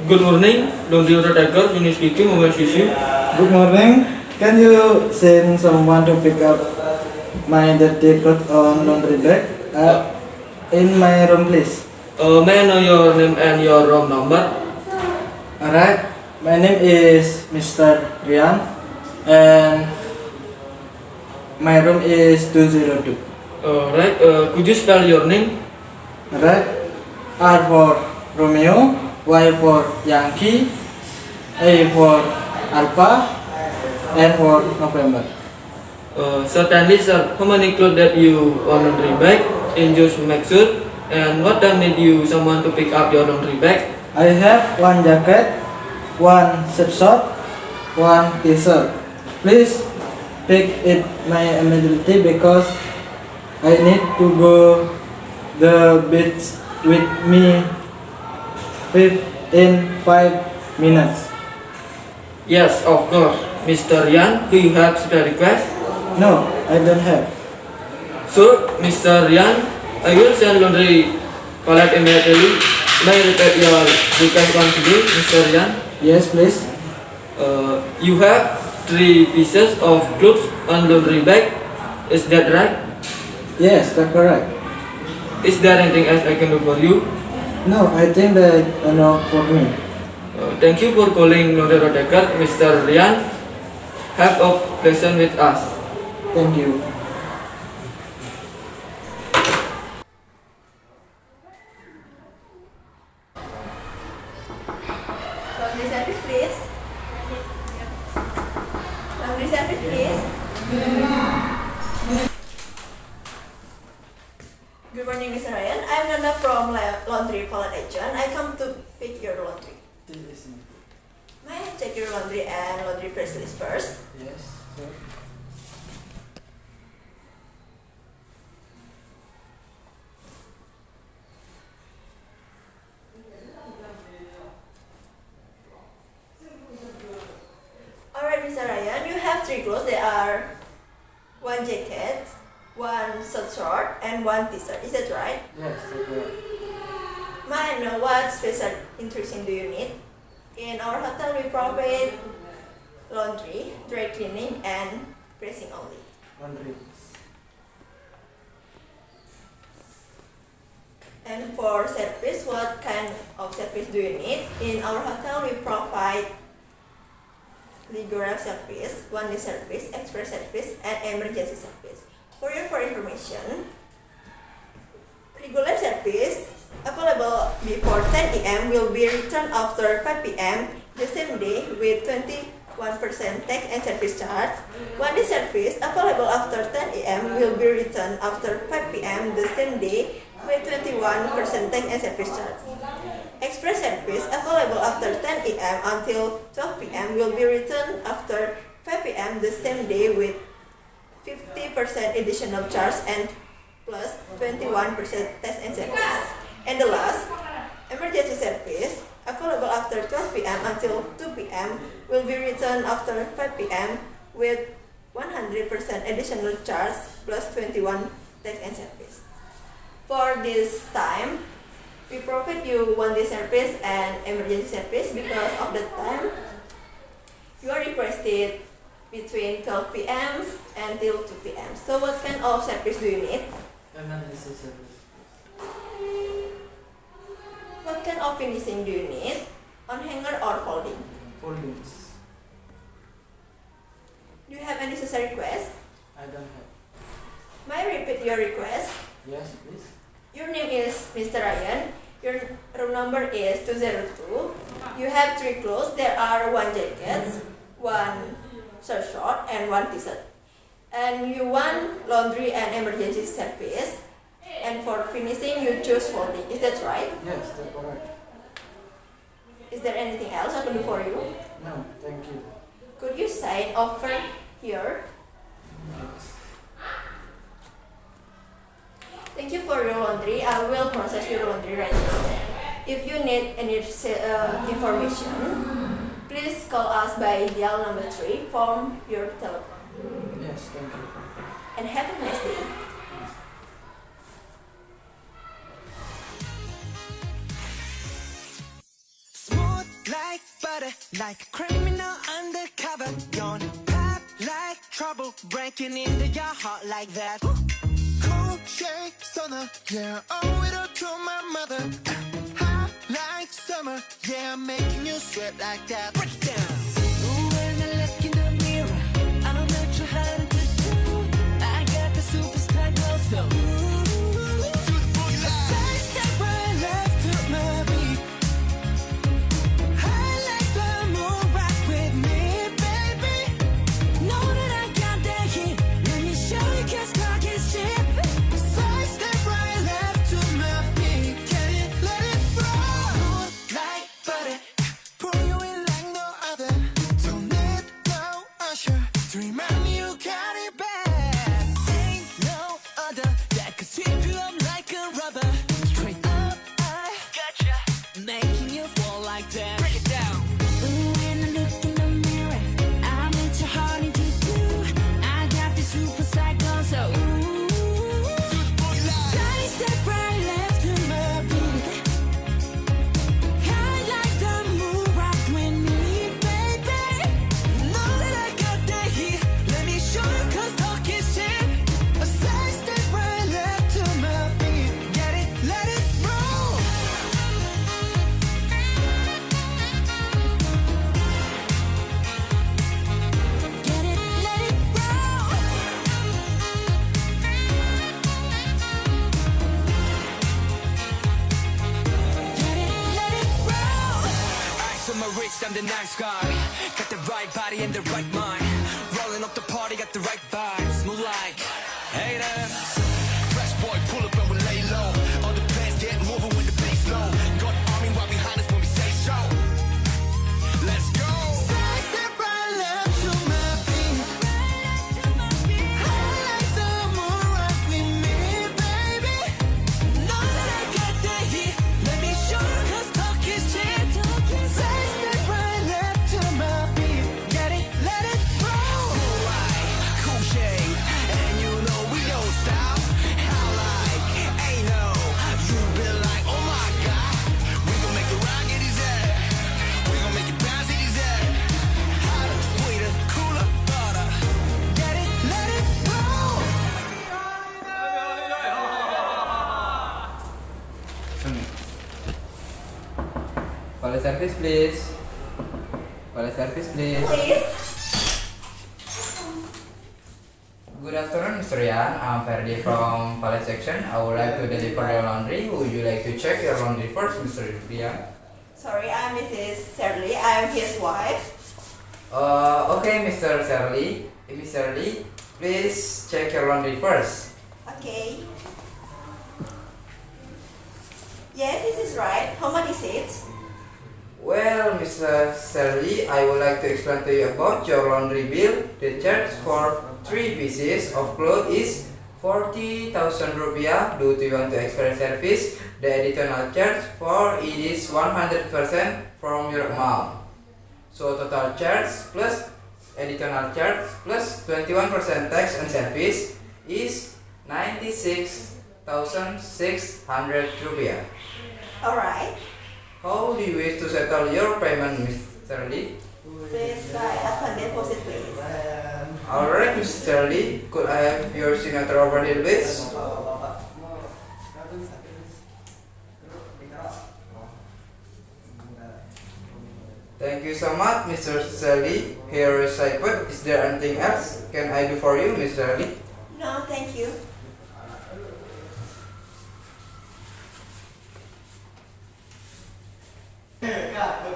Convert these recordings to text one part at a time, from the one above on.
Good morning, laundry undertaker, Unit speaking, over Shishi. Good morning. Can you send someone to pick up my dirty clothes on laundry bag in my room, please? May I know your name and your room number? Alright. My name is Mr. Rian, and my room is 202. Right, could you spell your name? Alright. R for Romeo, Y for Yankee, A for Alpha, N for November. Certainly, sir. How many clothes that you on laundry bag in your make sure? And what time need you someone to pick up your laundry bag? I have one jacket, one sweatshirt, one t-shirt. Please pick it my immediately because I need to go the beach with me in 5 minutes. Yes, of course. Mr. Yan, do you have the request? No, I don't have. So, Mr. Yan, I will send laundry collect immediately. May I repeat your request once again, Mr. Yan? Yes, please. You have 3 pieces of clothes on laundry bag. Is that right? Yes, that's correct. Is there anything else I can do for you? No, I think that enough for me. Thank you for calling laundry undertaker, Mr. Ryan. Have a pleasant with us. Thank you. Laundry service, please. Laundry service, please. Good morning, Mr. Ryan. I'm Nana from Laundry Pallet Agent. I come to pick your laundry. May I check your laundry and laundry press list first? Yes, sir. Alright, Mr. Ryan, you have 3 clothes. There are 1 jacket, 1 shirt, and 1 t-shirt. Is that right? Yes, that's correct. May I know what special intrusion do you need? In our hotel, we provide laundry, dry cleaning, and pressing only. Laundry. And for service, what kind of service do you need? In our hotel, we provide regular service, one-day service, express service, and emergency service. For your information, regular service available before 10 a.m. will be returned after 5 p.m. the same day with 21% tax and service charge. One-day service available after 10 a.m. will be returned after 5 p.m. the same day with 21% tax and service charge. Express service available after 10 a.m. until 12 p.m. will be returned after 5 p.m. the same day with 50% additional charge and plus 21% tax and service. And the last, emergency service available after 12 p.m. until 2 p.m. will be returned after 5 p.m. with 100% additional charge plus 21 tax and service. For this time, we provide you one-day service and emergency service because of the time you are requested between 12 p.m. until 2 p.m. So what kind of service do you need? Emergency service. What kind of finishing do you need? On hanger or folding? Foldings. Do you have any special request? I don't have. May I repeat your request? Yes, please. Your name is Mr. Ryan. Your room number is 202. You have 3 clothes. There are 1 jacket, 1 shirt, and 1 t-shirt. And you want laundry and emergency service. And for finishing, you choose folding. Is that right? Yes, that's correct. Is there anything else I can do for you? No, thank you. Could you sign over here? Thank you for your laundry. I will process your laundry right now. If you need any information, please call us by dial number 3 from your telephone. Yes, thank you. And have a nice day. Smooth butter, like a criminal undercover. Gonna pop like trouble, breaking into your heart like that. Cool shade stunner, yeah, owe it all to my mother. Hot like summer, yeah, I'm making you sweat like that. Break it down. Ooh, when I look in the mirror, I don't know too hard to do. I got the superstar glow, so making you fall like that. Break it down. Ooh, when I look in the mirror, I'm into hard to do. I got the super cycle, so ooh. Side step right left to my beat. I like the move rock with me, baby. Know that I got that heat. Let me show you, 'cause talk is cheap. A side step right left to my beat. Get it, let it roll. I'm the nice guy. Got the right body and the right mind. Rolling up the party, got the right vibes. Move like haters. Fresh boy, pull up and we lay low. All the plans get moving when the bass low. Got army right behind us when we say so. Let's go. Side step right left to my beat. I like the moon rock with me, baby. Know that I got the heat. Let me show you, 'cause talk is cheap. Side step right left to my beat. Get it, let it roll. Cool light, cool shade, and you know we don't stop. How like, ain't no, you been like, oh my god. We gon' make it rock, it is that. We gon' make it bounce, it is that. Hotter, sweeter, cooler, butter. Get it, let it roll. Valet service, please. Valet service, please. Please. Good afternoon, Mr. Yan. I'm Ferdi from valet section. I would like to deliver your laundry. Would you like to check your laundry first, Mr. Yan? Sorry, I'm Mrs. Shirley. I'm his wife. Okay, Mr. Shirley. Miss Shirley, please check your laundry first. Okay. Yes, this is right. How much is it? Well, Mr. Shirley, I would like to explain to you about your laundry bill. The charge for 3 pieces of clothes is 40,000 rupiah due to you want to extra service. The additional charge for it is 100% from your amount. So total charge plus additional charge plus 21% tax and service is 96,600 rupiah. Alright. How do you wish to settle your payment, Mr. Lee? Please by upon deposit, please. Alright, Mr. Lee, could I have your signature over here, please? Thank you so much, Mr. Lee. Here is I put. Is there anything else can I do for you, Mr. Lee? No, thank you.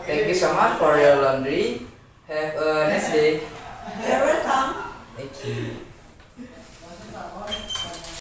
Thank you so much for your laundry. Have a nice day. You're welcome. Thank you.